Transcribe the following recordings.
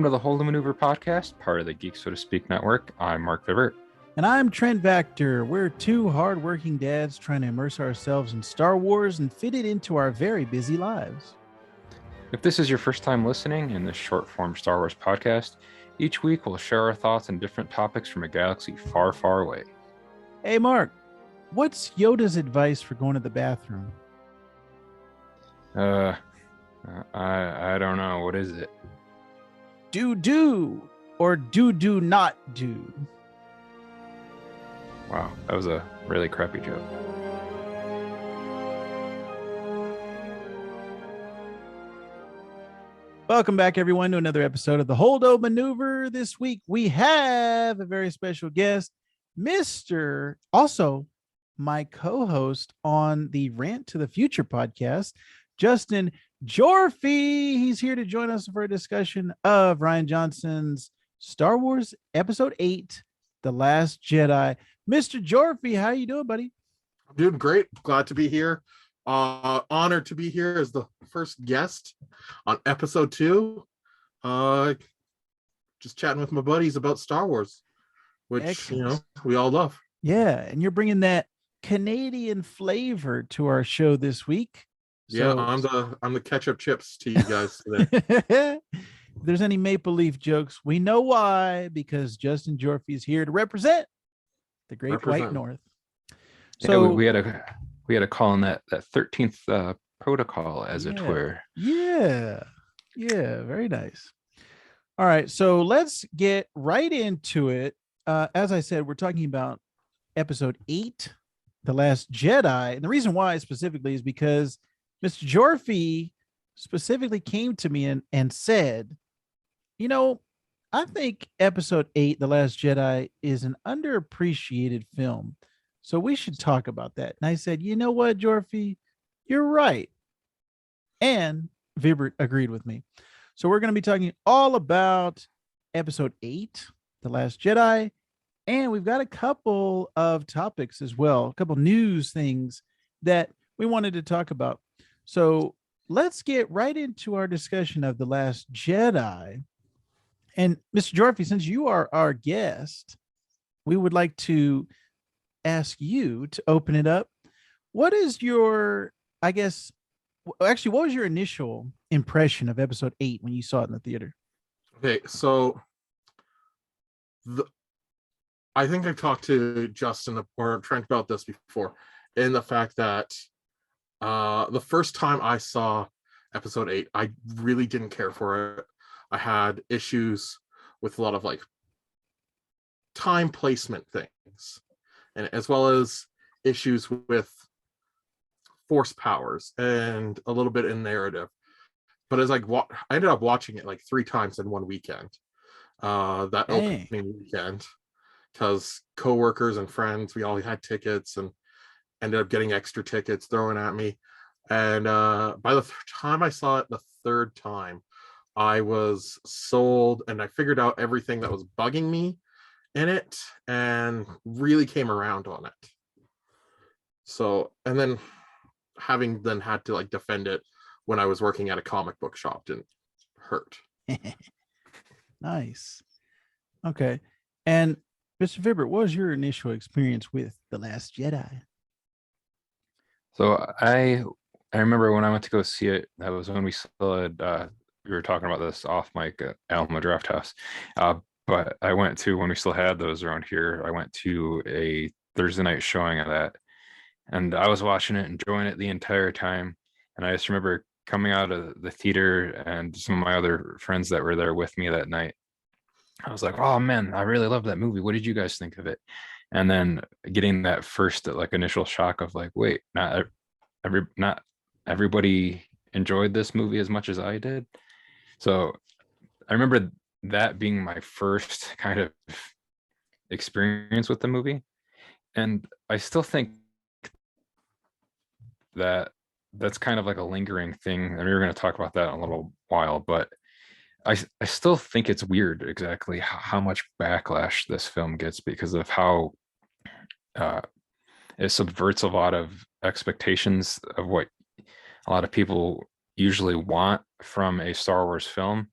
Welcome to the Holdo Maneuver podcast, part of the Geek So to Speak network. I'm Marc Vibbert. And I'm Trent Vactor. We're two hardworking dads trying to immerse ourselves in Star Wars and fit it into our very busy lives. If this is your first time listening in this short-form Star Wars podcast, each week we'll share our thoughts on different topics from a galaxy far, far away. Hey, Mark, what's Yoda's advice for going to the bathroom? I don't know. What is it? Do or do not do. Wow, that was a really crappy joke. Welcome back, everyone, to another episode of the Holdo Maneuver. This week, we have a very special guest, also my co-host on the Rant to the Future podcast, Justin Gyorfi. He's here to join us for a discussion of Rian Johnson's Star Wars Episode 8, The Last Jedi. Mr. Gyorfi, how you doing, buddy? I'm doing great. Glad to be here. Honored to be here as the first guest on Episode 2. Just chatting with my buddies about Star Wars, which, Excellent. We all love. Yeah, and you're bringing that Canadian flavor to our show this week. Yeah, I'm the ketchup chips to you guys today. If there's any Maple Leaf jokes, we know why, because Justin Gyorfi is here to represent the Great White North. So yeah, we had a call on that 13th protocol, as it were. Yeah, very nice. All right, so let's get right into it. As I said, we're talking about Episode 8, The Last Jedi, and the reason why specifically is because Mr. Gyorfi specifically came to me and said, I think Episode 8, The Last Jedi, is an underappreciated film. So we should talk about that. And I said, you know what, Gyorfi? You're right. And Vibbert agreed with me. So we're going to be talking all about Episode 8, The Last Jedi. And we've got a couple of topics as well, a couple news things that we wanted to talk about. So let's get right into our discussion of The Last Jedi. And Mr. Gyorfi, since you are our guest, we would like to ask you to open it up. What is your, what was your initial impression of Episode 8 when you saw it in the theater? Okay, so I think I talked to Justin or Trent about this before, in the fact that the first time I saw Episode 8, I really didn't care for it. I had issues with a lot of time placement things, and as well as issues with force powers and a little bit in narrative. But as I ended up watching it 3 times in one weekend, that opening weekend, because coworkers and friends, we all had tickets and ended up getting extra tickets thrown at me. And by the time I saw it the third time, I was sold, and I figured out everything that was bugging me in it and really came around on it. So, and then having had to defend it when I was working at a comic book shop didn't hurt. Nice. Okay. And Mr. Vibbert, what was your initial experience with The Last Jedi? So I remember when I went to go see it, that was when we still had, we were talking about this off mic at Alma Draft House. But I went to, when we still had those around here, I went to a Thursday night showing of that. And I was watching it, enjoying it the entire time. And I just remember coming out of the theater, and some of my other friends that were there with me that night, I was like, oh man, I really love that movie. What did you guys think of it? And then getting that first initial shock of wait, not everybody enjoyed this movie as much as I did. So I remember that being my first kind of experience with the movie. And I still think that's kind of a lingering thing. And we're going to talk about that in a little while, but I still think it's weird exactly how much backlash this film gets because of how it subverts a lot of expectations of what a lot of people usually want from a Star Wars film.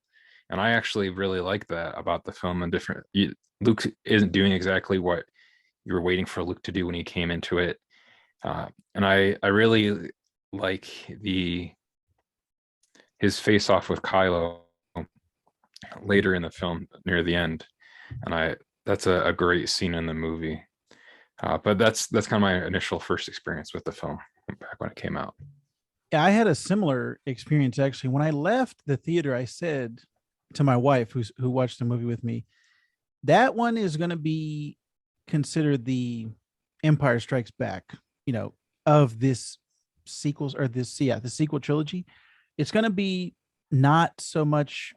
And I actually really like that about the film. And Luke isn't doing exactly what you were waiting for Luke to do when he came into it. And I really like his face off with Kylo later in the film near the end. And that's a great scene in the movie. But that's kind of my initial first experience with the film back when it came out. Yeah, I had a similar experience actually. When I left the theater, I said to my wife, who watched the movie with me, that one is going to be considered the Empire Strikes Back, of this sequels or the sequel trilogy. It's going to be not so much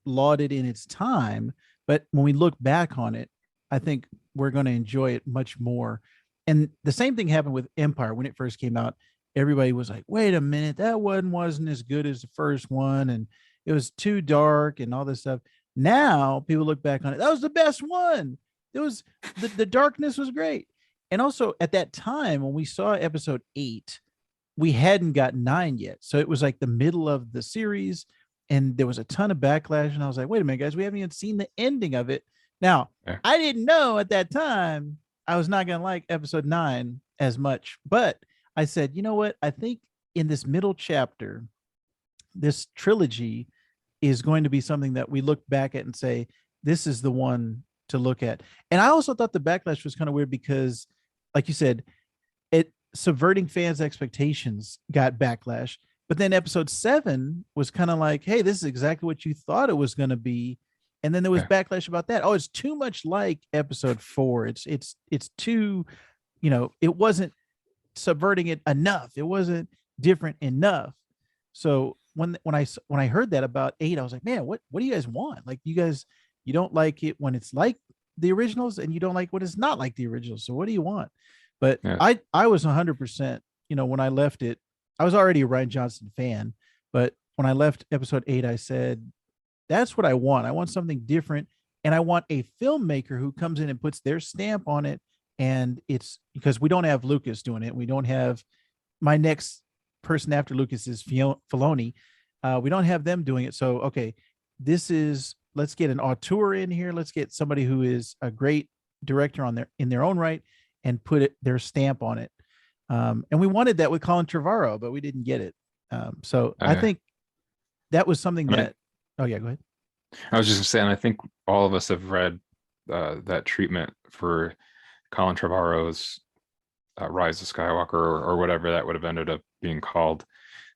lauded in its time, but when we look back on it, I think we're going to enjoy it much more. And the same thing happened with Empire when it first came out. Everybody was like, "Wait a minute, that one wasn't as good as the first one, and it was too dark and all this stuff." Now people look back on it. That was the best one. It was the darkness was great. And also at that time when we saw episode 8, we hadn't got 9 yet. So it was like the middle of the series and there was a ton of backlash. And I was like, wait a minute, guys, we haven't even seen the ending of it. Now, Yeah. I didn't know at that time I was not going to like episode 9 as much. But I said, you know what? I think in this middle chapter, this trilogy is going to be something that we look back at and say, this is the one to look at. And I also thought the backlash was kind of weird because, like you said, it subverting fans' expectations got backlash. But then episode 7 was kind of like, hey, this is exactly what you thought it was going to be. And then there was backlash about that. Oh, it's too much like episode 4. It's too, it wasn't subverting it enough. It wasn't different enough. So when I heard that about 8, I was like, man, what do you guys want? Like, you don't like it when it's like the originals, and you don't like when it's not like the originals. So what do you want? But Yeah. I was 100%. When I left it, I was already a Rian Johnson fan, but when I left episode 8, I said, that's what I want. I want something different, and I want a filmmaker who comes in and puts their stamp on it. And it's because we don't have Lucas doing it. We don't have my next person after Lucas is Filoni. We don't have them doing it. So, okay, let's get an auteur in here. Let's get somebody who is a great director in their own right and put their stamp on it. And we wanted that with Colin Trevorrow, but we didn't get it. So I think that was something that, oh yeah, go ahead. I was just saying, I think all of us have read that treatment for Colin Trevorrow's Rise of Skywalker or whatever that would have ended up being called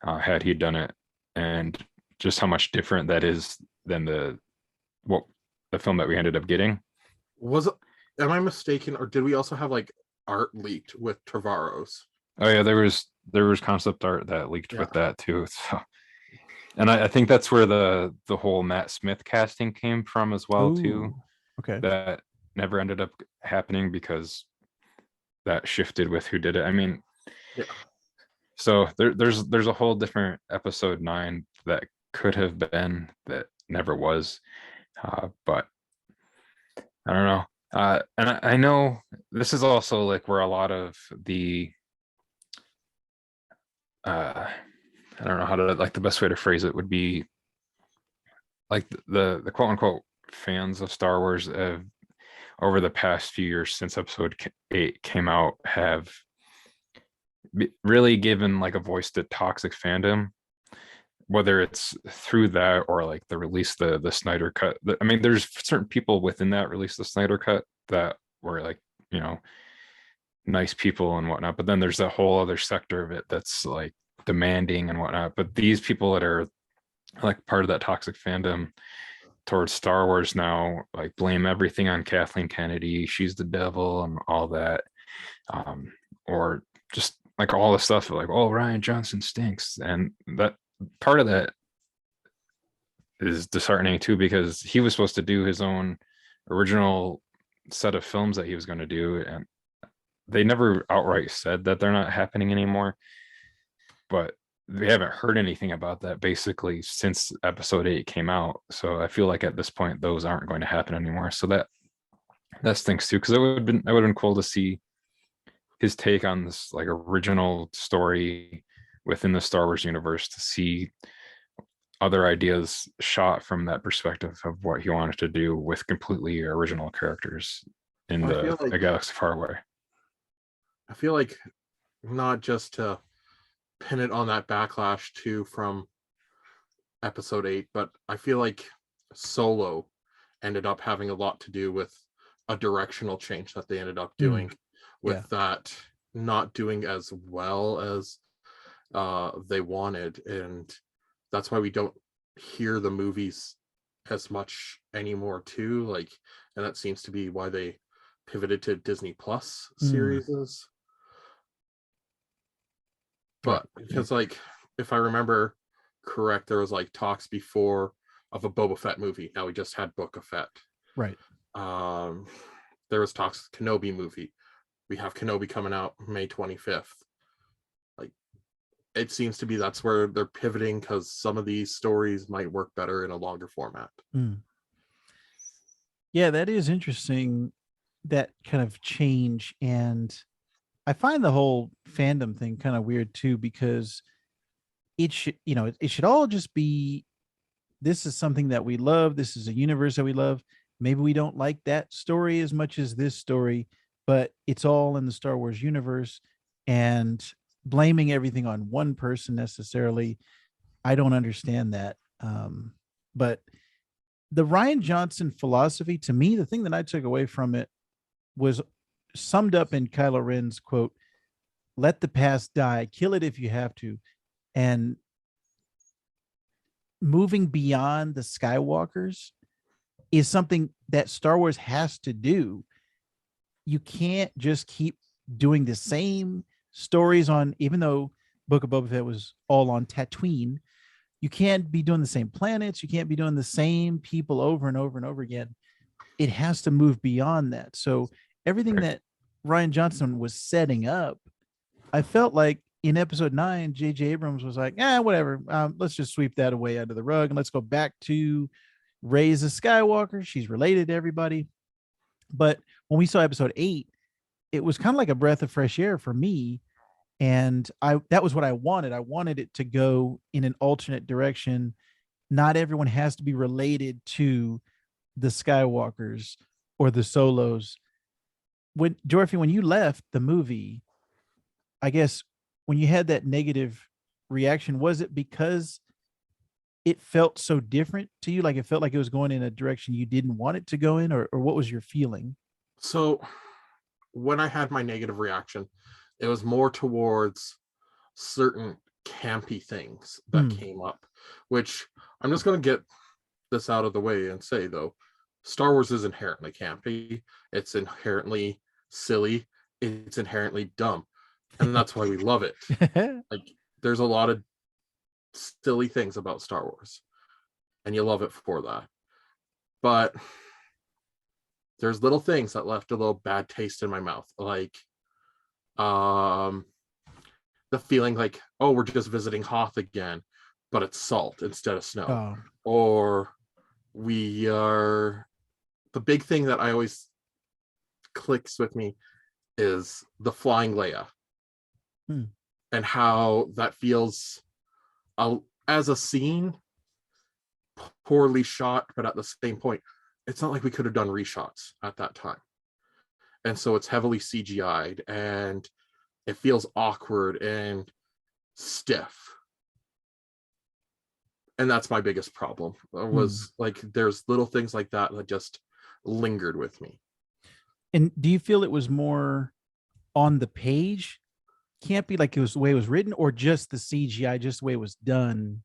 had he done it, and just how much different that is than the film that we ended up getting. Am I mistaken, or did we also have like art leaked with Trevorrow's? Oh yeah, there was concept art that leaked with that too. So, and I think that's where the whole Matt Smith casting came from as well. Ooh, too. Okay. That never ended up happening because that shifted with who did it. I mean, so there's a whole different episode 9 that could have been that never was, but I don't know. And I know this is also like where a lot of the I don't know how to, like, the best way to phrase it would be like the quote unquote fans of Star Wars have, over the past few years since episode 8 came out, have really given like a voice to toxic fandom, whether it's through that or like the release the Snyder cut. I mean, there's certain people within that release the Snyder cut that were like, nice people and whatnot, but then there's a whole other sector of it that's like demanding and whatnot. But these people that are like part of that toxic fandom towards Star Wars now, like, blame everything on Kathleen Kennedy, she's the devil and all that, or just like all the stuff like, oh, Rian Johnson stinks. And that part of that is disheartening too, because he was supposed to do his own original set of films that he was going to do, and they never outright said that they're not happening anymore, but we haven't heard anything about that basically since episode 8 came out. So I feel like at this point those aren't going to happen anymore. So that stinks too, because it would have been cool to see his take on this like original story within the Star Wars universe, to see other ideas shot from that perspective of what he wanted to do with completely original characters in I feel A like Galaxy Far Away. I feel like not just to pin it on that backlash too from episode 8, but I feel like Solo ended up having a lot to do with a directional change that they ended up doing with that not doing as well as they wanted, and that's why we don't hear the movies as much anymore too, like, and that seems to be why they pivoted to Disney Plus series. But because, like, if I remember correct, there was like talks before of a Boba Fett movie. Now we just had Book of Fett. Right. There was talks Kenobi movie. We have Kenobi coming out May 25th. Like, it seems to be that's where they're pivoting, because some of these stories might work better in a longer format. Yeah, that is interesting, that kind of change. And I find the whole fandom thing kind of weird too, because it should, it should all just be, this is something that we love. This is a universe that we love. Maybe we don't like that story as much as this story, but it's all in the Star Wars universe. And blaming everything on one person necessarily, I don't understand that. But the Rian Johnson philosophy, to me, the thing that I took away from it was summed up in Kylo Ren's quote, "Let the past die, kill it if you have to." And moving beyond the Skywalkers is something that Star Wars has to do. You can't just keep doing the same stories on, even though Book of Boba Fett was all on Tatooine, you can't be doing the same planets. You can't be doing the same people over and over and over again. It has to move beyond that. So everything that Rian Johnson was setting up, I felt like in episode 9, J.J. Abrams was like, whatever. Let's just sweep that away under the rug and let's go back to Rey's a Skywalker. She's related to everybody. But when we saw episode 8, it was kind of like a breath of fresh air for me. And that was what I wanted. I wanted it to go in an alternate direction. Not everyone has to be related to the Skywalkers or the Solos. When Gyorfi, when you left the movie, I guess when you had that negative reaction, was it because it felt so different to you? Like it felt like it was going in a direction you didn't want it to go in, or what was your feeling? So when I had my negative reaction, it was more towards certain campy things that came up, which I'm just going to get this out of the way and say, though, Star Wars is inherently campy. It's inherently silly. It's inherently dumb. And that's why we love it. Like, there's a lot of silly things about Star Wars, and you love it for that. But there's little things that left a little bad taste in my mouth, like the feeling like, oh, we're just visiting Hoth again, but it's salt instead of snow. Or we are, the big thing that I always clicks with me is the flying Leia, and how that feels as a scene poorly shot, but at the same point, it's not like we could have done reshots at that time. And so it's heavily CGI'd and it feels awkward and stiff. And that's my biggest problem, was like, there's little things like that that just lingered with me. And do you feel it was more on the page, can't be like it was the way it was written, or just the CGI, just the way it was done,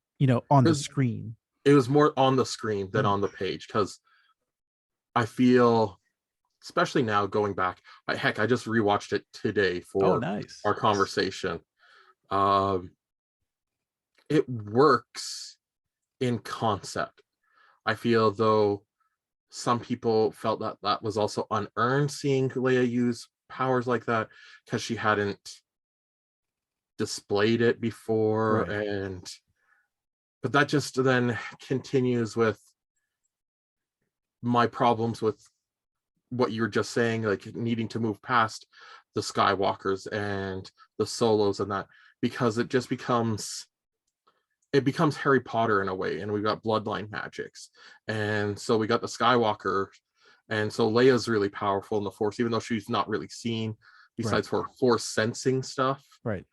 on the screen? It was more on the screen than on the page, because I feel, especially now going back, heck, I just rewatched it today for our conversation. It works in concept. I feel, though, some people felt that that was also unearned, seeing Leia use powers like that, because she hadn't displayed it before. But that just then continues with my problems with what you were just saying, like needing to move past the Skywalkers and the Solos and that, because it just becomes, it becomes Harry Potter in a way, and we got bloodline magics, and so we got the Skywalker, and so Leia's really powerful in the Force, even though she's not really seen besides for Force sensing stuff. Right.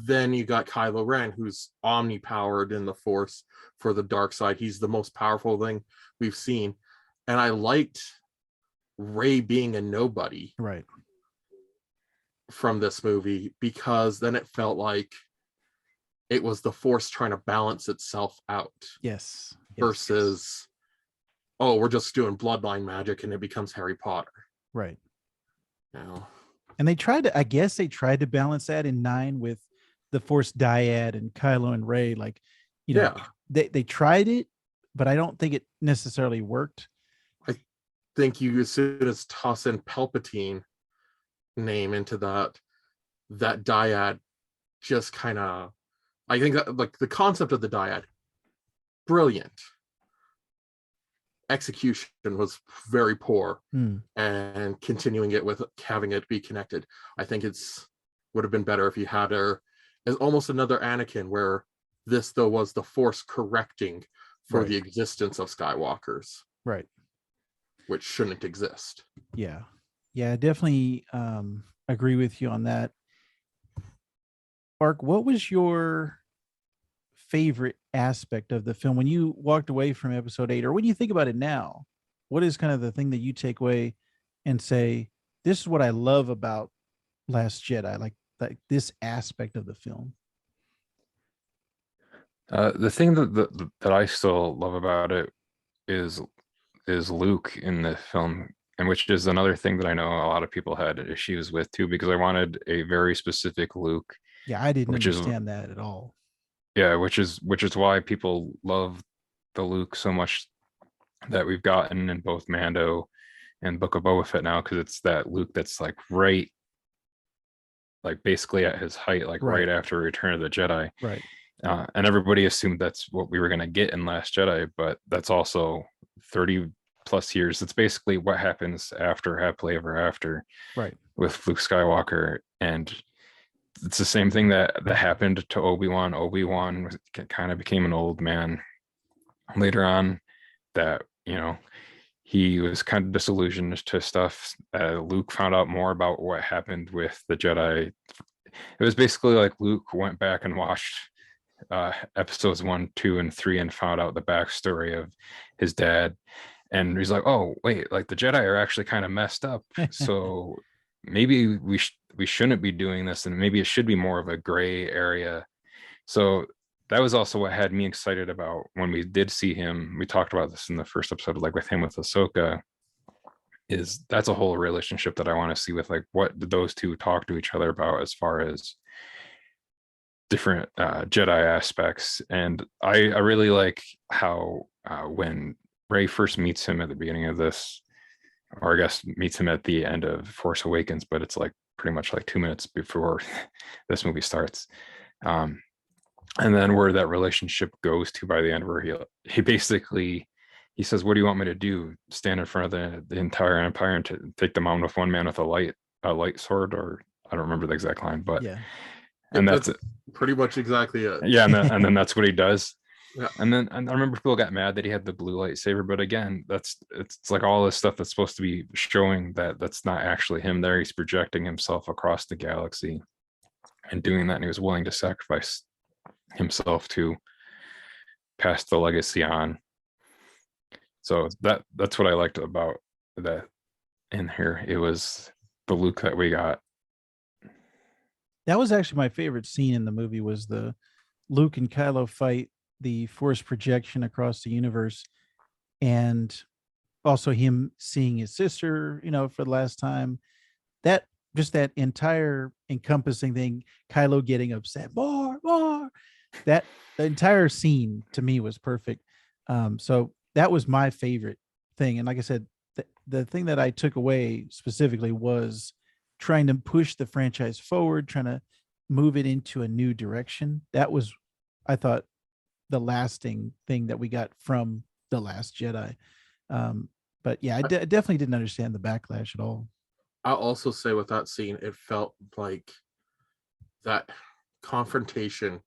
Then you got Kylo Ren, who's omnipowered in the Force for the dark side. He's the most powerful thing we've seen, and I liked Rey being a nobody Right. from this movie, because then it felt like it was the Force trying to balance itself out. Yes. Versus, oh, we're just doing bloodline magic and it becomes Harry Potter. Right. You know? And they tried to, I guess they tried to balance that in 9 with the Force dyad and Kylo and Rey. Like, you know, they tried it, but I don't think it necessarily worked. I think you, as soon as toss in Palpatine name into that dyad, just kind of, I think that, like, the concept of the dyad, brilliant. Execution was very poor, and continuing it with having it be connected, I think would have been better if you had her as almost another Anakin, where this though was the Force correcting for the existence of Skywalkers, right, which shouldn't exist. Yeah, I definitely agree with you on that. Mark, what was your favorite aspect of the film when you walked away from episode 8, or when you think about it now? What is kind of the thing that you take away and say, this is what I love about Last Jedi, like this aspect of the film? The thing that I still love about it is Luke in the film, and which is another thing that I know a lot of people had issues with too, because I wanted a very specific Luke. Yeah, I didn't understand that at all. Yeah, which is why people love the Luke so much that we've gotten in both Mando and Book of Boba Fett now, because it's that Luke that's like basically at his height, like right after Return of the Jedi. Right. And everybody assumed that's what we were going to get in Last Jedi, but that's also 30 plus years. It's basically what happens after Happily Ever After, right, with Luke Skywalker. And it's the same thing that happened to Obi-Wan. Obi-Wan kind of became an old man later on, that, you know, he was kind of disillusioned to stuff. Luke found out more about what happened with the Jedi. It was basically like Luke went back and watched episodes 1, 2, and 3 and found out the backstory of his dad. And he's like, oh, wait, like the Jedi are actually kind of messed up. So maybe we shouldn't be doing this, and maybe it should be more of a gray area. So that was also what had me excited about when we did see him. We talked about this in the first episode, like with him with Ahsoka, is that's a whole relationship that I want to see with, like, what did those two talk to each other about as far as different Jedi aspects. And I really like how when Rey first meets him at the beginning of this, or I guess meets him at the end of Force Awakens, but it's like pretty much like 2 minutes before this movie starts. And then where that relationship goes to by the end, where he basically, he says, what do you want me to do? Stand in front of the entire empire and to take them on with one man with a light sword? Or I don't remember the exact line, but yeah. And that's pretty much exactly it. Yeah, and then that's what he does. Yeah. And then I remember people got mad that he had the blue lightsaber, but again, it's like all this stuff that's supposed to be showing that that's not actually him there. He's projecting himself across the galaxy and doing that, and he was willing to sacrifice himself to pass the legacy on. So that's what I liked about that in here. It was the Luke that we got. That was actually my favorite scene in the movie, was the Luke and Kylo fight the Force projection across the universe, and also him seeing his sister, you know, for the last time. That just that entire encompassing thing, Kylo getting upset, more. That the entire scene to me was perfect. So that was my favorite thing. And like I said, the thing that I took away specifically was trying to push the franchise forward, trying to move it into a new direction. That was, I thought, the lasting thing that we got from The Last Jedi. But yeah, I definitely didn't understand the backlash at all. I'll also say with that scene, it felt like that confrontation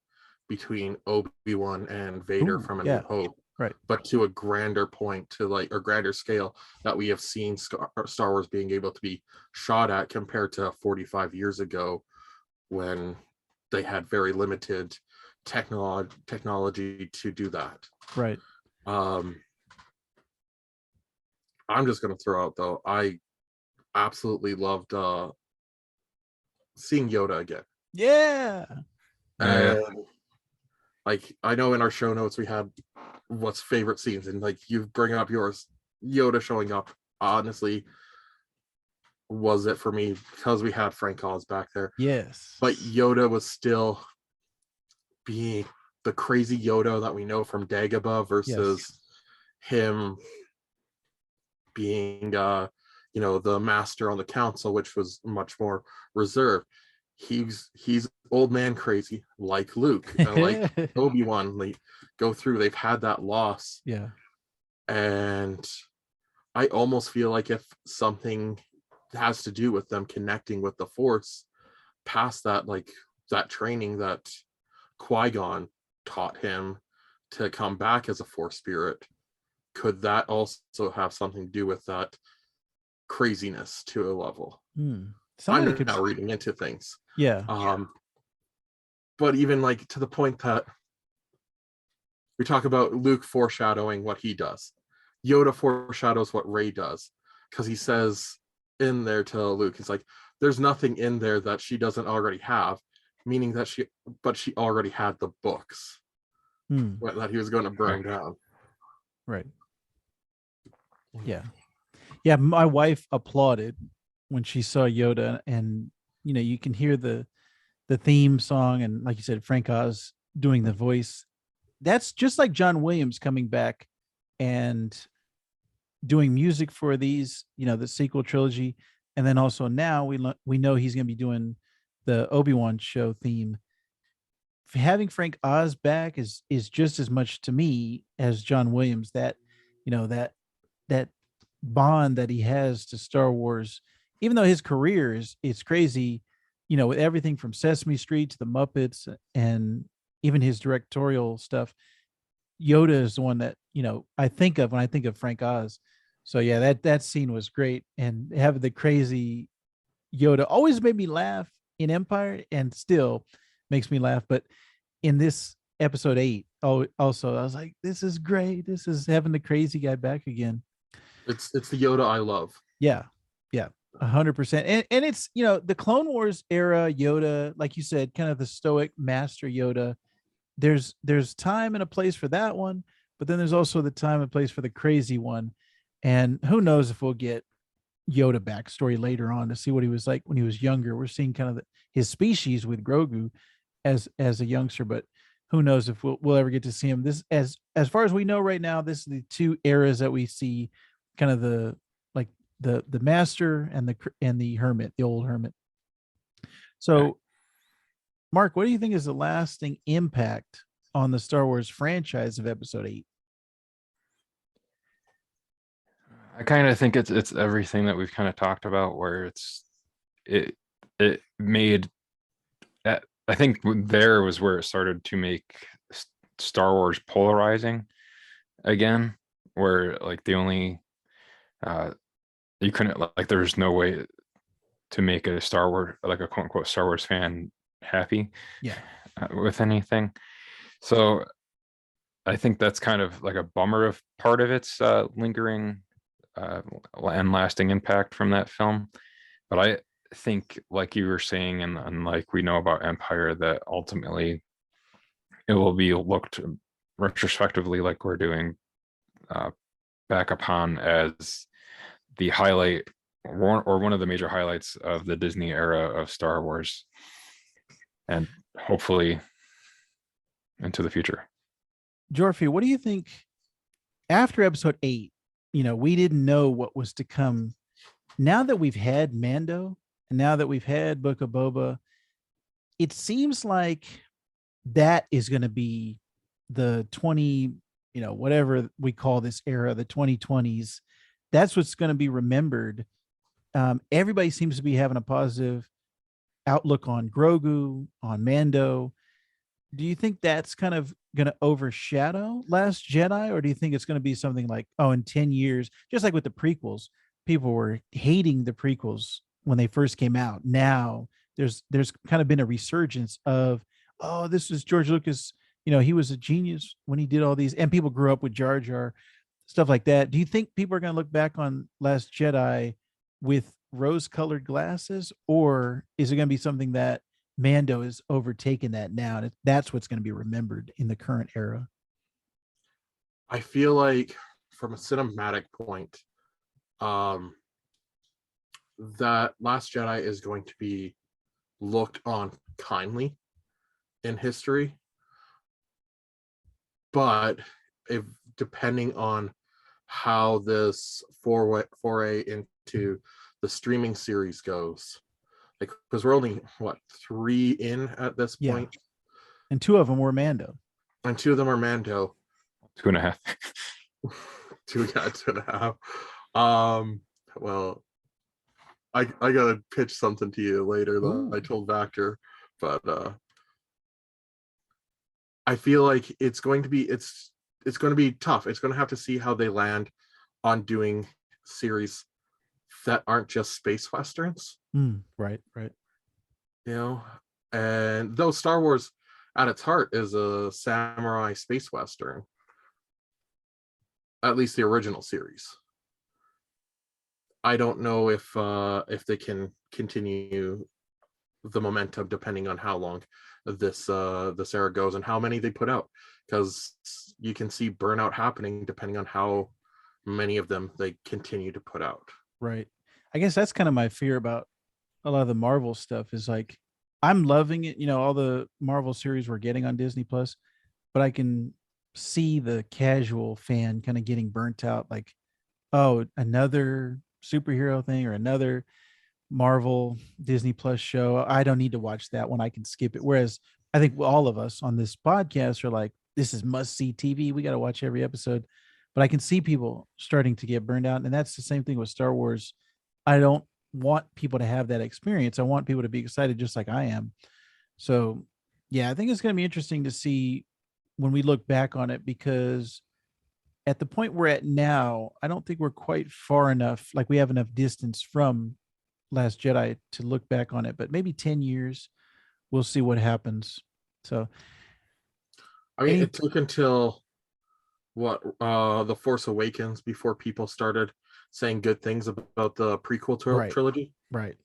between Obi-Wan and Vader Ooh, from A yeah. New Hope, Right. but to a grander point, to like, or grander scale that we have seen Star Wars being able to be shot at compared to 45 years ago when they had very limited technology to do that. Right. I'm just going to throw out, though, I absolutely loved seeing Yoda again. Yeah. And like, I know in our show notes we had what's favorite scenes, and like you bring up yours, Yoda showing up, honestly, was it for me because we had Frank Oz back there. Yes. But Yoda was still being the crazy Yoda that we know from Dagobah versus him being the master on the council, which was much more reserved. He's old man crazy, like Luke and like Obi-Wan. Like, go through, they've had that loss. Yeah. And I almost feel like if something has to do with them connecting with the Force past that, like that training that Qui-Gon taught him to come back as a Force spirit, could that also have something to do with that craziness to a level? Somebody I'm could now reading into things. Yeah. But even like to the point that we talk about Luke foreshadowing what he does, Yoda foreshadows what Rey does, because he says in there to Luke, he's like, there's nothing in there that she doesn't already have, meaning that she already had the books that he was going to burn down. Right. Yeah, my wife applauded when she saw Yoda, and you can hear the theme song, and like you said, Frank Oz doing the voice. That's just like John Williams coming back and doing music for these, the sequel trilogy, and then also now we know he's going to be doing the Obi-Wan show theme. Having Frank Oz back is just as much to me as John Williams. That that bond that he has to Star Wars, even though his career is crazy, with everything from Sesame Street to the Muppets and even his directorial stuff. Yoda is the one that I think of when I think of Frank Oz. So yeah, that scene was great, and having the crazy Yoda always made me laugh in Empire, and still makes me laugh. But in this episode 8, also I was like, this is great. This is having the crazy guy back again. It's the Yoda I love. Yeah, 100%. And it's the Clone Wars era Yoda, like you said, kind of the stoic master Yoda. There's time and a place for that one, but then there's also the time and place for the crazy one. And who knows if we'll get Yoda backstory later on to see what he was like when he was younger. We're seeing kind of his species with Grogu as a youngster, but who knows if we'll ever get to see him. This, as far as we know right now, this is the two eras that we see, kind of the master and the hermit, the old hermit. So Mark, what do you think is the lasting impact on the Star Wars franchise of episode 8? I kind of think it's everything that we've kind of talked about, where it made, I think there was where it started to make Star Wars polarizing again, where like the only you couldn't, like, there's no way to make a Star Wars, like a quote unquote Star Wars fan, happy with anything. So I think that's kind of like a bummer of part of its lingering and lasting impact from that film. But I think, like you were saying, and like we know about Empire, that ultimately it will be looked retrospectively, like we're doing, back upon as the highlight, or one of the major highlights of the Disney era of Star Wars, and hopefully into the future. Gyorfi, what do you think after episode 8? We didn't know what was to come. Now that we've had Mando, and now that we've had Book of Boba, it seems like that is going to be the 20, whatever we call this era, the 2020s. That's what's going to be remembered. Everybody seems to be having a positive outlook on Grogu, on Mando. Do you think that's kind of going to overshadow Last Jedi, or do you think it's going to be something like, oh, in 10 years, just like with the prequels, people were hating the prequels when they first came out. Now there's kind of been a resurgence of, oh, this is George Lucas. He was a genius when he did all these, and people grew up with Jar Jar, stuff like that. Do you think people are going to look back on Last Jedi with rose-colored glasses, or is it going to be something that Mando is overtaken that now, and that's what's going to be remembered in the current era? I feel like from a cinematic point, that Last Jedi is going to be looked on kindly in history, but if depending on how this foray into the streaming series goes, like, because we're only 3 in at this point, and 2 of them were Mando, and 2 of them are Mando. 2.5. 2.5. Well, I gotta pitch something to you later that I told Vactor, but I feel like it's going to be tough. It's going to have to see how they land on doing series that aren't just space westerns. Right. And though Star Wars at its heart is a samurai space western, at least the original series, I don't know if they can continue the momentum depending on how long this era goes and how many they put out, because you can see burnout happening depending on how many of them they continue to put out. Right. I guess that's kind of my fear about a lot of the Marvel stuff, is like, I'm loving it, all the Marvel series we're getting on Disney Plus, but I can see the casual fan kind of getting burnt out, like, oh, another superhero thing or another Marvel Disney Plus show. I don't need to watch that one. I can skip it. Whereas I think all of us on this podcast are like, this is must see TV. We got to watch every episode. But I can see people starting to get burned out. And that's the same thing with Star Wars. I don't want people to have that experience. I want people to be excited just like I am. So yeah, I think it's going to be interesting to see when we look back on it, because at the point we're at now, I don't think we're quite far enough. Like, we have enough distance from Last Jedi to look back on it, but maybe 10 years, we'll see what happens. So, I mean, it took until The Force Awakens before people started saying good things about the prequel trilogy. Right.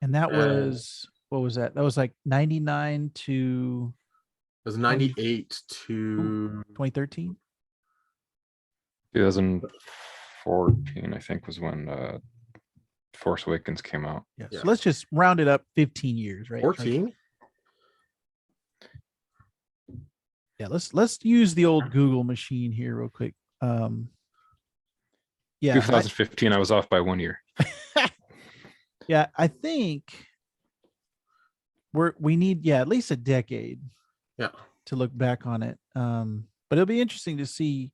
And that was, what was that? That was like 99 to... It was 98 to 2013. 2014, I think, was when Force Awakens came out. Yeah. So let's just round it up 15 years, right? 14. Yeah, let's use the old Google machine here real quick. 2015, I was off by 1 year. Yeah, I think we need at least a decade to look back on it. But it'll be interesting to see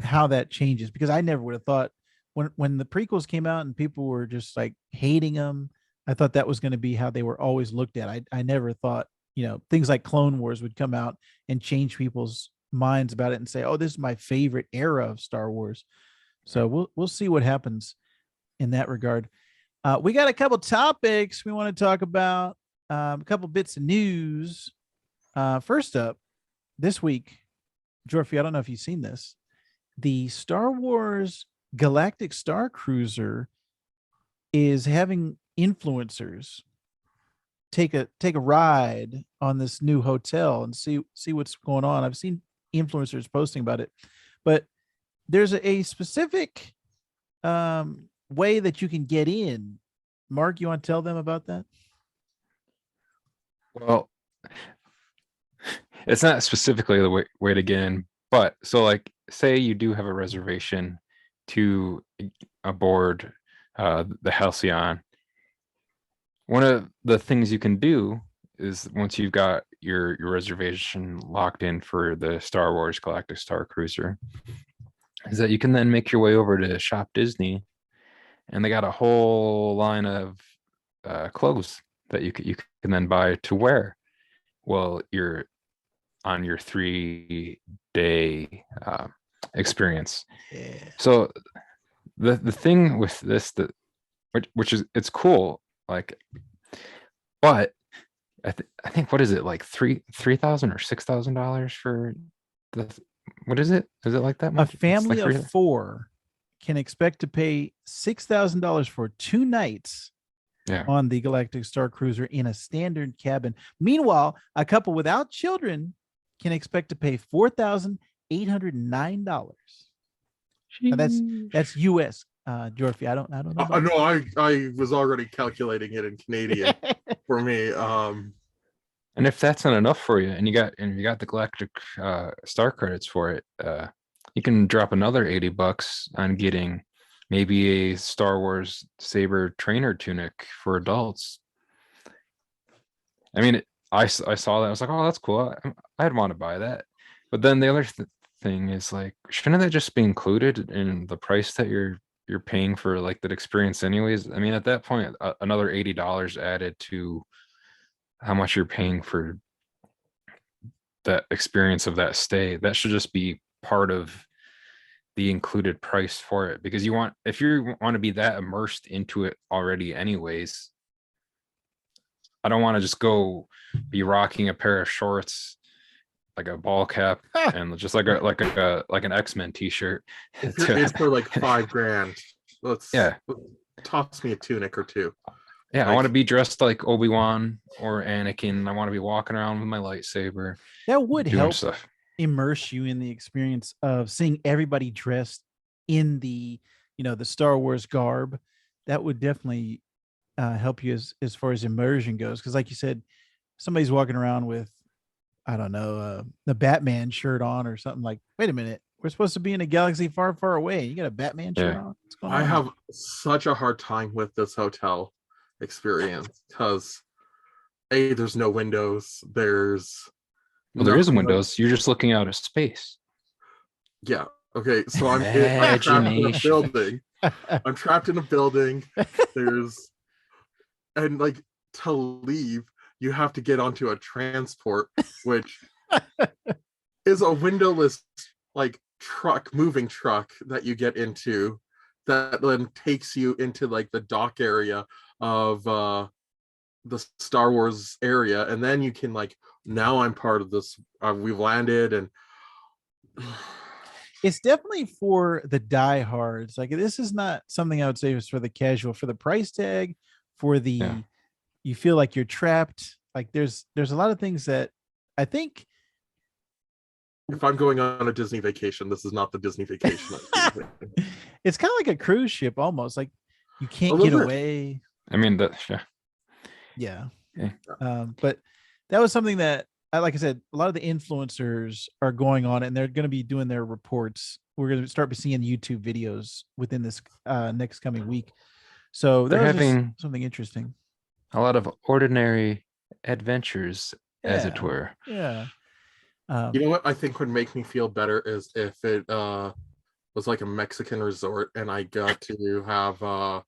how that changes, because I never would have thought when the prequels came out and people were just like hating them, I thought that was going to be how they were always looked at. I never thought, things like Clone Wars would come out and change people's minds about it and say, oh, this is my favorite era of Star Wars. So we'll see what happens in that regard. We got a couple topics we want to talk about, a couple bits of news. First up, this week, Gyorfi, I don't know if you've seen this, the Star Wars Galactic Starcruiser is having influencers take a ride on this new hotel and see what's going on. I've seen influencers posting about it, but there's a specific way that you can get in. Mark, you want to tell them about that? Well, it's not specifically the way to get in, but so, like, say you do have a reservation to aboard the Halcyon. One of the things you can do is, once you've got your reservation locked in for the Star Wars Galactic Starcruiser, is that you can then make your way over to Shop Disney, and they got a whole line of clothes that you can then buy to wear while you're on your 3-day experience. Yeah. So the thing with this that which is it's cool, like, but I think what is it, like $3,000 or $6,000 for the what is it? Is it like that A much? It's like family of 4 can expect to pay $6,000 for 2 nights yeah. on the Galactic Starcruiser in a standard cabin. Meanwhile, a couple without children can expect to pay $4,809. Now that's US. Gyorfi, I don't know. No, I was already calculating it in Canadian for me. And if that's not enough for you, and you got the Galactic star credits for it, you can drop another $80 on getting maybe a Star Wars Saber trainer tunic for adults. I mean, I saw that. I was like, oh, that's cool. I'd want to buy that. But then the other thing is, like, shouldn't that just be included in the price that you're paying for, like, that experience anyways? I mean, at that point, another $80 added to how much you're paying for that experience of that stay, that should just be part of the included price for it. Because if you want to be that immersed into it already anyways, I don't want to just go be rocking a pair of shorts, like a ball cap, and just like an X-Men t-shirt. If you're in for like $5,000, Yeah, toss me a tunic or two. Yeah, I want to be dressed like Obi-Wan or Anakin. I want to be walking around with my lightsaber. That would doing help stuff. immerse you in the experience of seeing everybody dressed in the Star Wars garb. That would definitely help you as far as immersion goes. Because like you said, somebody's walking around with, I don't know, the Batman shirt on or something, like, wait a minute, we're supposed to be in a galaxy far, far away. You got a Batman shirt on? What's going on? I have such a hard time with this hotel experience because there's no windows. There is windows. You're just looking out at space. Yeah. Okay. So I'm trapped in a building. I'm trapped in a building. And like, to leave, you have to get onto a transport, which is a windowless, like, moving truck that you get into that then takes you into like the dock area of the Star Wars area, and then you can, like, now I'm part of this. We've landed, and it's definitely for the diehards. Like, this is not something I would say is for the casual. For the price tag, for the you feel like you're trapped. Like, there's a lot of things that I think. If I'm going on a Disney vacation, this is not the Disney vacation. It's kind of like a cruise ship almost. Like, you can't get away. I mean, yeah. Okay. But that was something that, like I said, a lot of the influencers are going on, and they're going to be doing their reports. We're going to start seeing YouTube videos within this next coming week. So they're having something interesting. A lot of ordinary adventures, as it were. Yeah. You know what I think would make me feel better is if it was like a Mexican resort and I got to have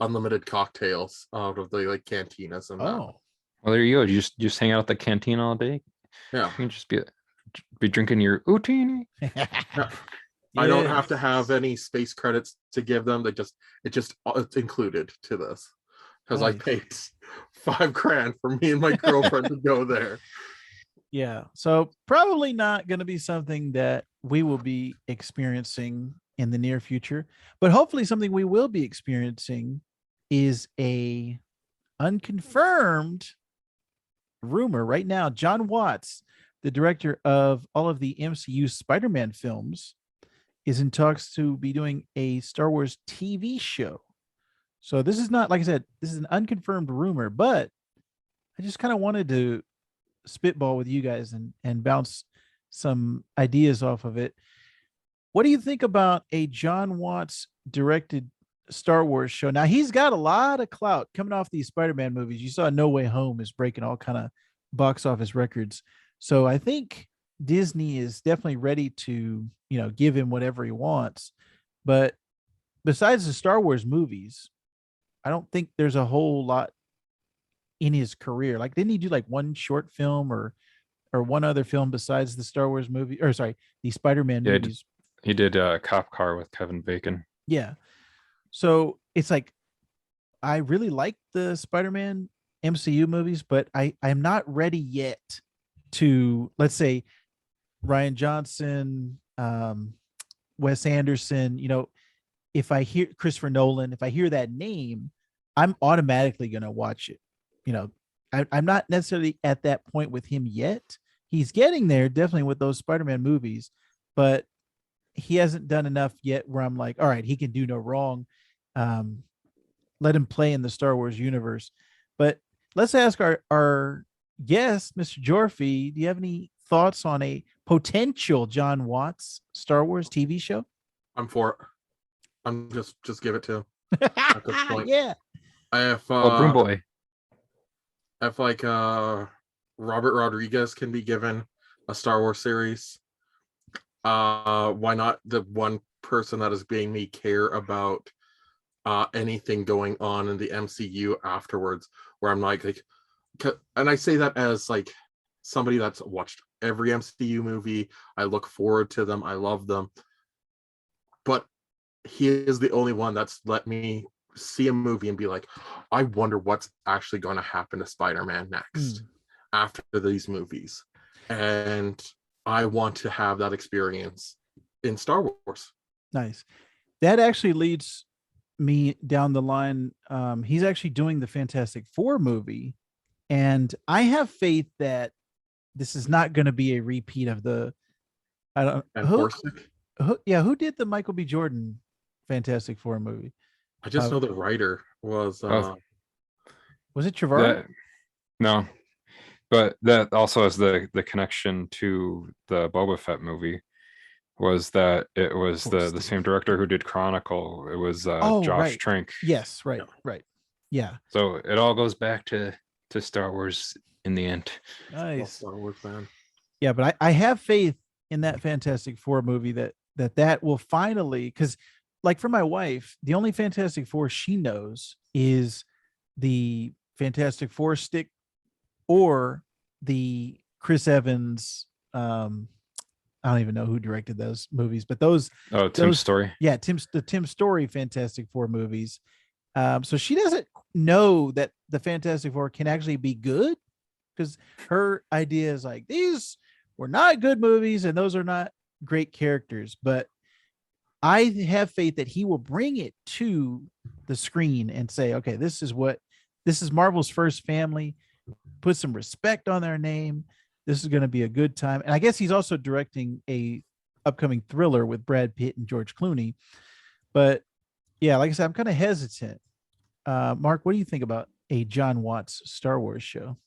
unlimited cocktails out of the, like, cantinas and that. Well, there you go. You just hang out at the canteen all day. Yeah, you can just be drinking your utini. Yeah. I don't have to have any space credits to give them. It's included to this because I paid $5,000 for me and my girlfriend to go there. Yeah, so probably not going to be something that we will be experiencing in the near future, but hopefully something we will be experiencing is a unconfirmed rumor right now. John Watts, the director of all of the MCU Spider-Man films, is in talks to be doing a Star Wars TV show. So this is not, like I said, this is an unconfirmed rumor, but I just kind of wanted to spitball with you guys and bounce some ideas off of it. What do you think about a John Watts directed Star Wars show? Now, he's got a lot of clout coming off these Spider-Man movies. You saw No Way Home is breaking all kind of box office records. So I think Disney is definitely ready to, give him whatever he wants. But besides the Star Wars movies, I don't think there's a whole lot in his career. Like, didn't he do like one short film or one other film besides the Star Wars movie, or sorry, the Spider-Man Yeah, movies? he did Cop Car with Kevin Bacon. Yeah. So it's like I really like the Spider-Man MCU movies, but I'm not ready yet to, let's say, Ryan Johnson, Wes Anderson. If I hear Christopher Nolan, if I hear that name, I'm automatically going to watch it. I'm not necessarily at that point with him yet. He's getting there, definitely, with those Spider-Man movies, but he hasn't done enough yet where I'm like, all right, he can do no wrong. Let him play in the Star Wars universe. But let's ask our guest, Mr. Gyorfi, do you have any thoughts on a potential John Watts Star Wars TV show? I'm for it. I'm just give it to him at this point. Yeah. Broom Boy. If like Robert Rodriguez can be given a Star Wars series, why not the one person that is being me care about anything going on in the MCU afterwards, where I'm like, and I say that as like somebody that's watched every MCU movie. I look forward to them. I love them. But he is the only one that's let me see a movie and be like, I wonder what's actually going to happen to Spider-Man next after these movies. And I want to have that experience in Star Wars. Nice. That actually leads me down the line. He's actually doing the Fantastic Four movie, and I have faith that this is not going to be a repeat of the who did the Michael B. Jordan Fantastic Four movie? I just know the writer was it Trevorrow? No, but that also has the connection to the Boba Fett movie. Was that it was the same director who did Chronicle? It was Josh Trank. Yes, right. Yeah. So it all goes back to Star Wars in the end. Nice. Star Wars fan. Yeah, but I have faith in that Fantastic Four movie that will finally, because like for my wife, the only Fantastic Four she knows is the Fantastic Four stick or the Chris Evans. I don't even know who directed those movies, but Tim Story. Yeah, the Tim Story Fantastic Four movies. So she doesn't know that the Fantastic Four can actually be good, because her idea is like, these were not good movies and those are not great characters. But I have faith that he will bring it to the screen and say, okay, this is Marvel's first family. Put some respect on their name. This is going to be a good time. And I guess he's also directing a upcoming thriller with Brad Pitt and George Clooney. But yeah, like I said, I'm kind of hesitant. Mark, what do you think about a John Watts Star Wars show?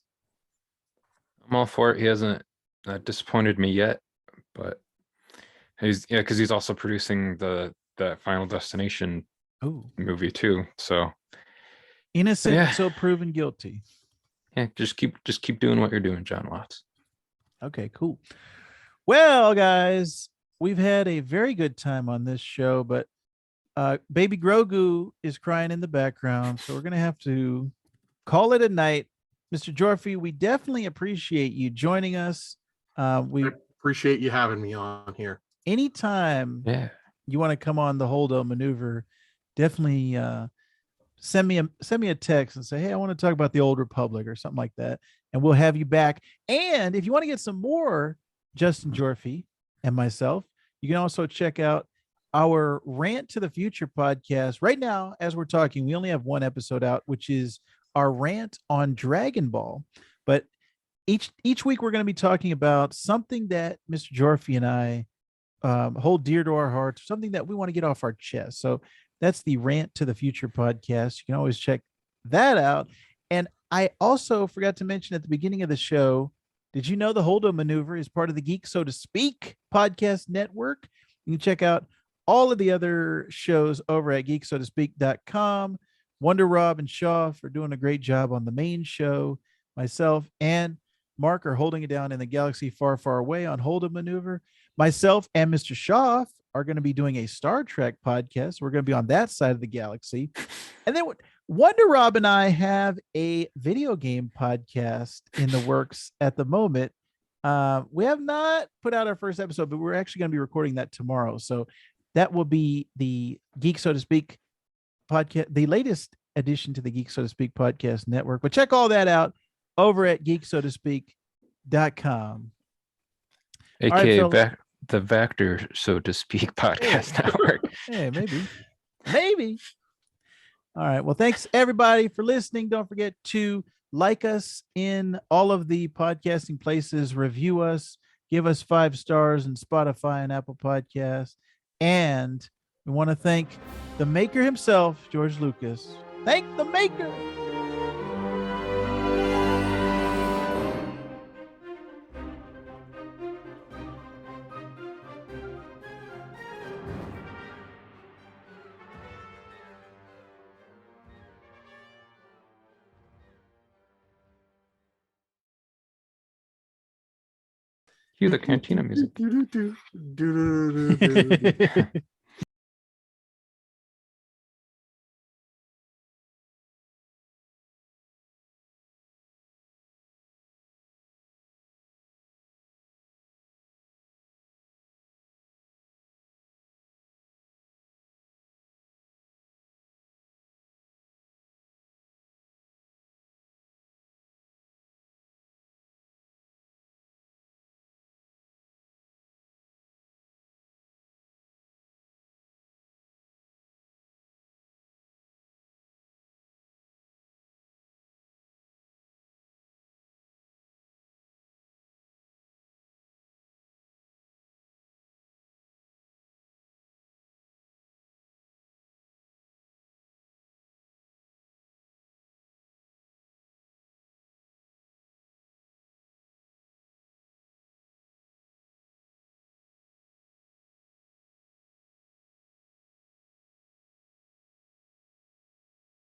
I'm all for it. He hasn't disappointed me yet, but because he's also producing that Final Destination movie too. So innocent until proven guilty. Yeah, just keep doing what you're doing, John Watts. Okay, cool. Well, guys, we've had a very good time on this show, but baby Grogu is crying in the background, so we're gonna have to call it a night. Mr. Gyorfi, we definitely appreciate you joining us. We appreciate you having me on here. Anytime you want to come on the Holdo Maneuver, definitely send me a text and say, hey, I want to talk about the Old Republic or something like that, and we'll have you back. And if you want to get some more Justin Gyorfi and myself, you can also check out our Rant to the Future podcast. Right now, as we're talking, we only have one episode out, which is our rant on Dragon Ball. But each week we're going to be talking about something that Mr. Gyorfi and I hold dear to our hearts, something that we want to get off our chest. So that's the Rant to the Future podcast. You can always check that out. And I also forgot to mention at the beginning of the show, did you know the Holdo Maneuver is part of the Geek So to Speak podcast network? You can check out all of the other shows over at geeksotospeak.com. Wonder Rob and Shaw for doing a great job on the main show. Myself and Mark are holding it down in the galaxy far, far away on Holdo Maneuver. Myself and Mr. Shaw are going to be doing a Star Trek podcast. We're going to be on that side of the galaxy. And then Wonder Rob and I have a video game podcast in the works at the moment. We have not put out our first episode, but we're actually going to be recording that tomorrow. So that will be the Geek So to Speak podcast, the latest addition to the Geek So to Speak podcast network. But check all that out over at geeksotospeak.com. AKA fellas. the Vactor, so to speak, podcast network. Hey, maybe. All right. Well, thanks everybody for listening. Don't forget to like us in all of the podcasting places, review us, give us 5 stars in Spotify and Apple Podcasts. And we want to thank the maker himself, George Lucas. Thank the maker. Cue the Cantina music. Do, do, do, do, do, do, do, do.